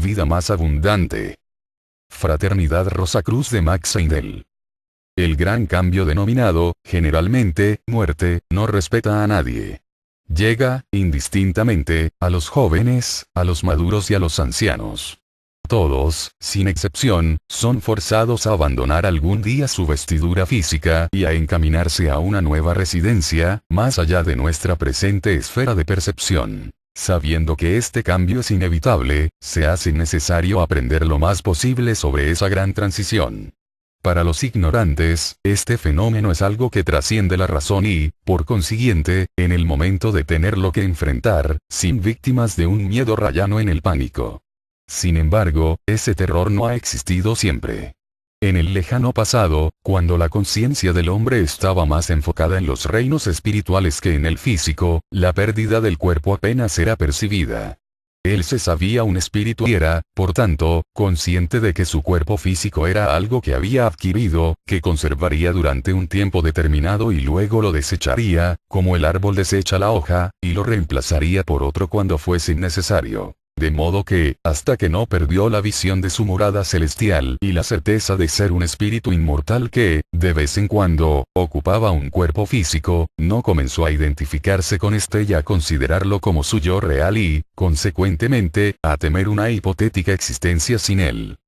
vida más abundante. Fraternidad Rosacruz de Max Heindel. El gran cambio denominado, generalmente, muerte, no respeta a nadie. Llega, indistintamente, a los jóvenes, a los maduros y a los ancianos. Todos, sin excepción, son forzados a abandonar algún día su vestidura física y a encaminarse a una nueva residencia, más allá de nuestra presente esfera de percepción. Sabiendo que este cambio es inevitable, se hace necesario aprender lo más posible sobre esa gran transición. Para los ignorantes, este fenómeno es algo que trasciende la razón y, por consiguiente, en el momento de tenerlo que enfrentar, sin víctimas de un miedo rayano en el pánico. Sin embargo, ese terror no ha existido siempre. En el lejano pasado, cuando la conciencia del hombre estaba más enfocada en los reinos espirituales que en el físico, la pérdida del cuerpo apenas era percibida. Él se sabía un espíritu y era, por tanto, consciente de que su cuerpo físico era algo que había adquirido, que conservaría durante un tiempo determinado y luego lo desecharía, como el árbol desecha la hoja, y lo reemplazaría por otro cuando fuese necesario. De modo que, hasta que no perdió la visión de su morada celestial y la certeza de ser un espíritu inmortal que, de vez en cuando, ocupaba un cuerpo físico, no comenzó a identificarse con este y a considerarlo como su yo real y, consecuentemente, a temer una hipotética existencia sin él.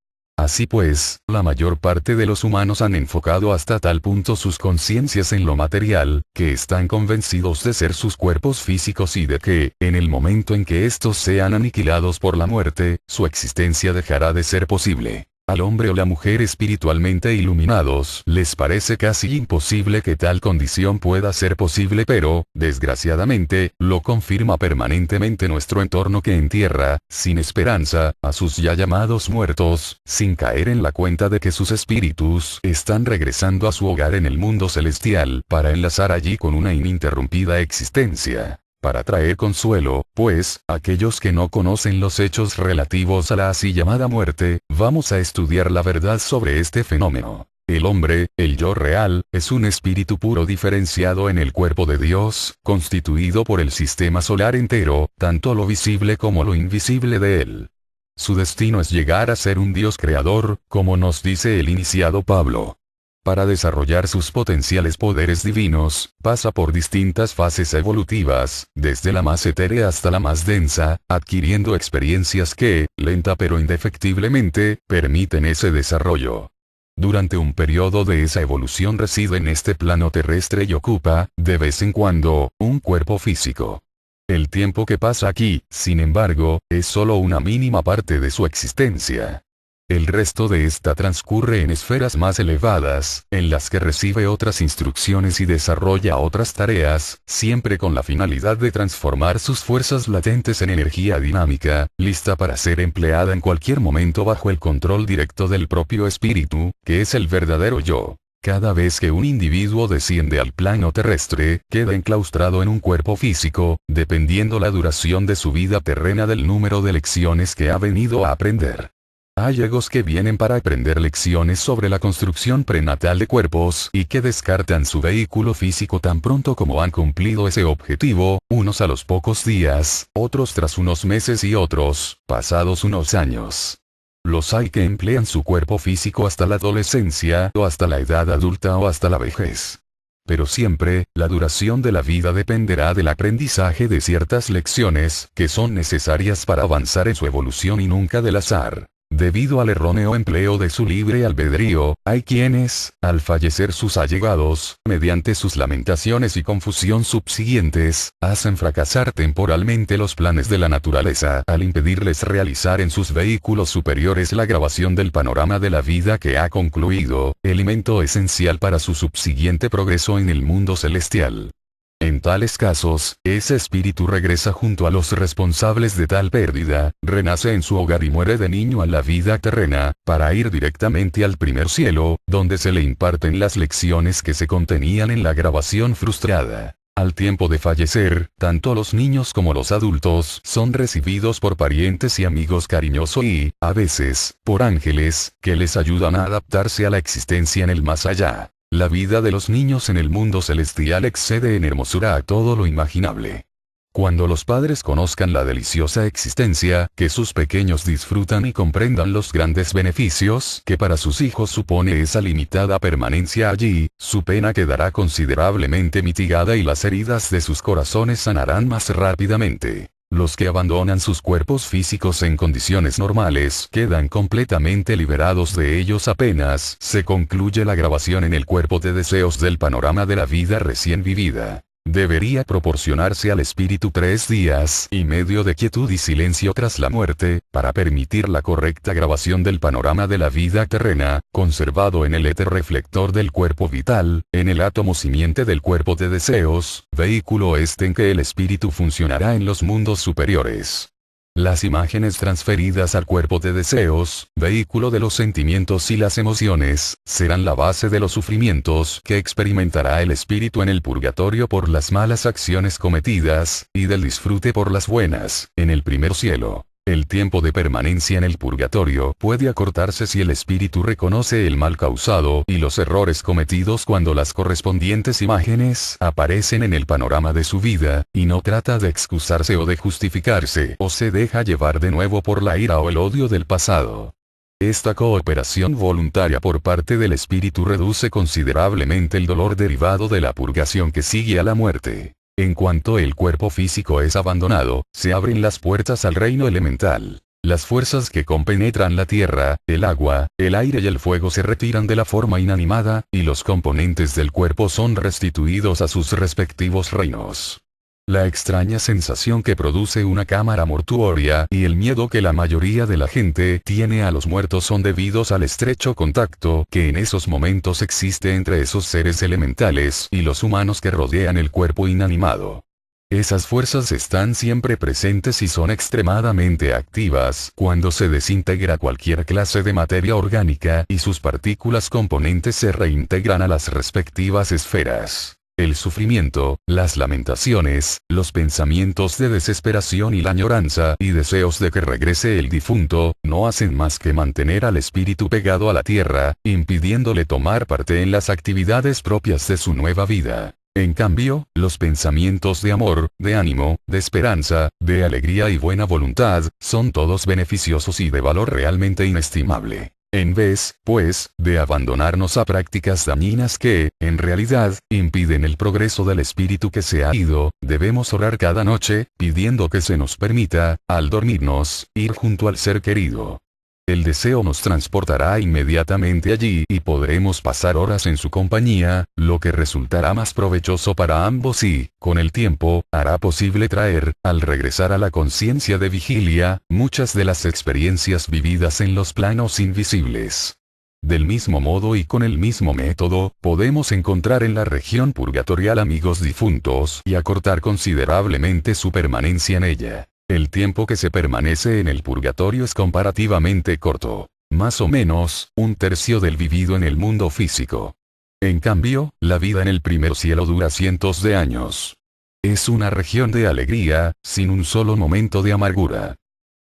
Así pues, la mayor parte de los humanos han enfocado hasta tal punto sus conciencias en lo material, que están convencidos de ser sus cuerpos físicos y de que, en el momento en que estos sean aniquilados por la muerte, su existencia dejará de ser posible. Al hombre o la mujer espiritualmente iluminados les parece casi imposible que tal condición pueda ser posible, pero, desgraciadamente, lo confirma permanentemente nuestro entorno que entierra, sin esperanza, a sus ya llamados muertos, sin caer en la cuenta de que sus espíritus están regresando a su hogar en el mundo celestial para enlazar allí con una ininterrumpida existencia. Para traer consuelo, pues, aquellos que no conocen los hechos relativos a la así llamada muerte, vamos a estudiar la verdad sobre este fenómeno. El hombre, el yo real, es un espíritu puro diferenciado en el cuerpo de Dios, constituido por el sistema solar entero, tanto lo visible como lo invisible de él. Su destino es llegar a ser un Dios creador, como nos dice el iniciado Pablo. Para desarrollar sus potenciales poderes divinos, pasa por distintas fases evolutivas, desde la más etérea hasta la más densa, adquiriendo experiencias que, lenta pero indefectiblemente, permiten ese desarrollo. Durante un periodo de esa evolución reside en este plano terrestre y ocupa, de vez en cuando, un cuerpo físico. El tiempo que pasa aquí, sin embargo, es solo una mínima parte de su existencia. El resto de esta transcurre en esferas más elevadas, en las que recibe otras instrucciones y desarrolla otras tareas, siempre con la finalidad de transformar sus fuerzas latentes en energía dinámica, lista para ser empleada en cualquier momento bajo el control directo del propio espíritu, que es el verdadero yo. Cada vez que un individuo desciende al plano terrestre, queda enclaustrado en un cuerpo físico, dependiendo la duración de su vida terrena del número de lecciones que ha venido a aprender. Hay egos que vienen para aprender lecciones sobre la construcción prenatal de cuerpos y que descartan su vehículo físico tan pronto como han cumplido ese objetivo, unos a los pocos días, otros tras unos meses y otros, pasados unos años. Los hay que emplean su cuerpo físico hasta la adolescencia, o hasta la edad adulta o hasta la vejez. Pero siempre, la duración de la vida dependerá del aprendizaje de ciertas lecciones que son necesarias para avanzar en su evolución y nunca del azar. Debido al erróneo empleo de su libre albedrío, hay quienes, al fallecer sus allegados, mediante sus lamentaciones y confusión subsiguientes, hacen fracasar temporalmente los planes de la naturaleza al impedirles realizar en sus vehículos superiores la grabación del panorama de la vida que ha concluido, elemento esencial para su subsiguiente progreso en el mundo celestial. En tales casos, ese espíritu regresa junto a los responsables de tal pérdida, renace en su hogar y muere de niño a la vida terrena, para ir directamente al primer cielo, donde se le imparten las lecciones que se contenían en la grabación frustrada. Al tiempo de fallecer, tanto los niños como los adultos son recibidos por parientes y amigos cariñosos y, a veces, por ángeles, que les ayudan a adaptarse a la existencia en el más allá. La vida de los niños en el mundo celestial excede en hermosura a todo lo imaginable. Cuando los padres conozcan la deliciosa existencia que sus pequeños disfrutan y comprendan los grandes beneficios que para sus hijos supone esa limitada permanencia allí, su pena quedará considerablemente mitigada y las heridas de sus corazones sanarán más rápidamente. Los que abandonan sus cuerpos físicos en condiciones normales quedan completamente liberados de ellos apenas se concluye la grabación en el cuerpo de deseos del panorama de la vida recién vivida. Debería proporcionarse al espíritu 3 días y medio de quietud y silencio tras la muerte, para permitir la correcta grabación del panorama de la vida terrena, conservado en el éter reflector del cuerpo vital, en el átomo simiente del cuerpo de deseos, vehículo en que el espíritu funcionará en los mundos superiores. Las imágenes transferidas al cuerpo de deseos, vehículo de los sentimientos y las emociones, serán la base de los sufrimientos que experimentará el espíritu en el purgatorio por las malas acciones cometidas, y del disfrute por las buenas, en el primer cielo. El tiempo de permanencia en el purgatorio puede acortarse si el espíritu reconoce el mal causado y los errores cometidos cuando las correspondientes imágenes aparecen en el panorama de su vida, y no trata de excusarse o de justificarse o se deja llevar de nuevo por la ira o el odio del pasado. Esta cooperación voluntaria por parte del espíritu reduce considerablemente el dolor derivado de la purgación que sigue a la muerte. En cuanto el cuerpo físico es abandonado, se abren las puertas al reino elemental. Las fuerzas que compenetran la tierra, el agua, el aire y el fuego se retiran de la forma inanimada, y los componentes del cuerpo son restituidos a sus respectivos reinos. La extraña sensación que produce una cámara mortuoria y el miedo que la mayoría de la gente tiene a los muertos son debidos al estrecho contacto que en esos momentos existe entre esos seres elementales y los humanos que rodean el cuerpo inanimado. Esas fuerzas están siempre presentes y son extremadamente activas cuando se desintegra cualquier clase de materia orgánica y sus partículas componentes se reintegran a las respectivas esferas. El sufrimiento, las lamentaciones, los pensamientos de desesperación y la añoranza y deseos de que regrese el difunto, no hacen más que mantener al espíritu pegado a la tierra, impidiéndole tomar parte en las actividades propias de su nueva vida. En cambio, los pensamientos de amor, de ánimo, de esperanza, de alegría y buena voluntad, son todos beneficiosos y de valor realmente inestimable. En vez, pues, de abandonarnos a prácticas dañinas que, en realidad, impiden el progreso del espíritu que se ha ido, debemos orar cada noche, pidiendo que se nos permita, al dormirnos, ir junto al ser querido. El deseo nos transportará inmediatamente allí y podremos pasar horas en su compañía, lo que resultará más provechoso para ambos y, con el tiempo, hará posible traer, al regresar a la conciencia de vigilia, muchas de las experiencias vividas en los planos invisibles. Del mismo modo y con el mismo método, podemos encontrar en la región purgatorial amigos difuntos y acortar considerablemente su permanencia en ella. El tiempo que se permanece en el purgatorio es comparativamente corto, más o menos, 1/3 del vivido en el mundo físico. En cambio, la vida en el primer cielo dura cientos de años. Es una región de alegría, sin un solo momento de amargura.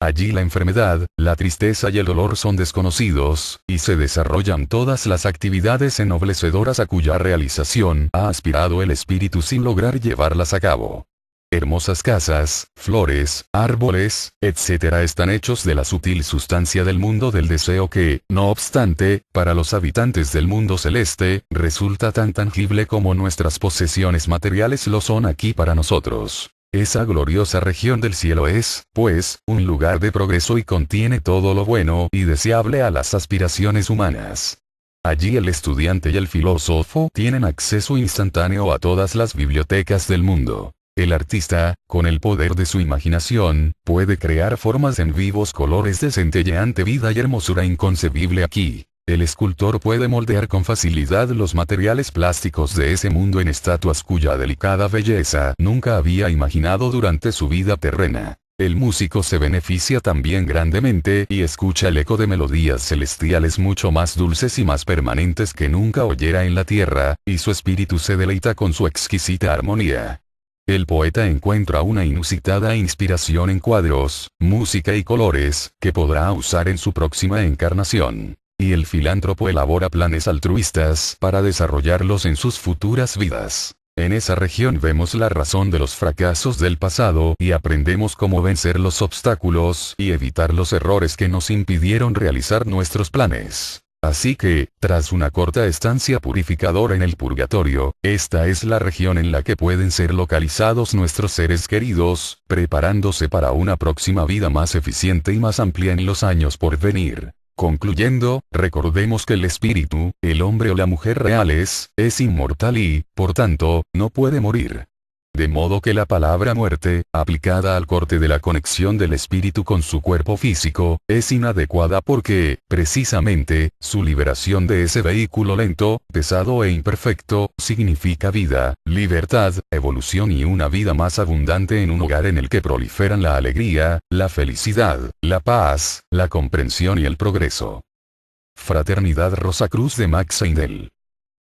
Allí la enfermedad, la tristeza y el dolor son desconocidos, y se desarrollan todas las actividades ennoblecederas a cuya realización ha aspirado el espíritu sin lograr llevarlas a cabo. Hermosas casas, flores, árboles, etc. están hechos de la sutil sustancia del mundo del deseo que, no obstante, para los habitantes del mundo celeste, resulta tan tangible como nuestras posesiones materiales lo son aquí para nosotros. Esa gloriosa región del cielo es, pues, un lugar de progreso y contiene todo lo bueno y deseable a las aspiraciones humanas. Allí el estudiante y el filósofo tienen acceso instantáneo a todas las bibliotecas del mundo. El artista, con el poder de su imaginación, puede crear formas en vivos colores de centelleante vida y hermosura inconcebible aquí. El escultor puede moldear con facilidad los materiales plásticos de ese mundo en estatuas cuya delicada belleza nunca había imaginado durante su vida terrena. El músico se beneficia también grandemente y escucha el eco de melodías celestiales mucho más dulces y más permanentes que nunca oyera en la tierra, y su espíritu se deleita con su exquisita armonía. El poeta encuentra una inusitada inspiración en cuadros, música y colores, que podrá usar en su próxima encarnación. Y el filántropo elabora planes altruistas para desarrollarlos en sus futuras vidas. En esa región vemos la razón de los fracasos del pasado y aprendemos cómo vencer los obstáculos y evitar los errores que nos impidieron realizar nuestros planes. Así que, tras una corta estancia purificadora en el purgatorio, esta es la región en la que pueden ser localizados nuestros seres queridos, preparándose para una próxima vida más eficiente y más amplia en los años por venir. Concluyendo, recordemos que el espíritu, el hombre o la mujer reales, es inmortal y, por tanto, no puede morir. De modo que la palabra muerte, aplicada al corte de la conexión del espíritu con su cuerpo físico, es inadecuada porque, precisamente, su liberación de ese vehículo lento, pesado e imperfecto, significa vida, libertad, evolución y una vida más abundante en un hogar en el que proliferan la alegría, la felicidad, la paz, la comprensión y el progreso. Fraternidad Rosacruz de Max Seidel.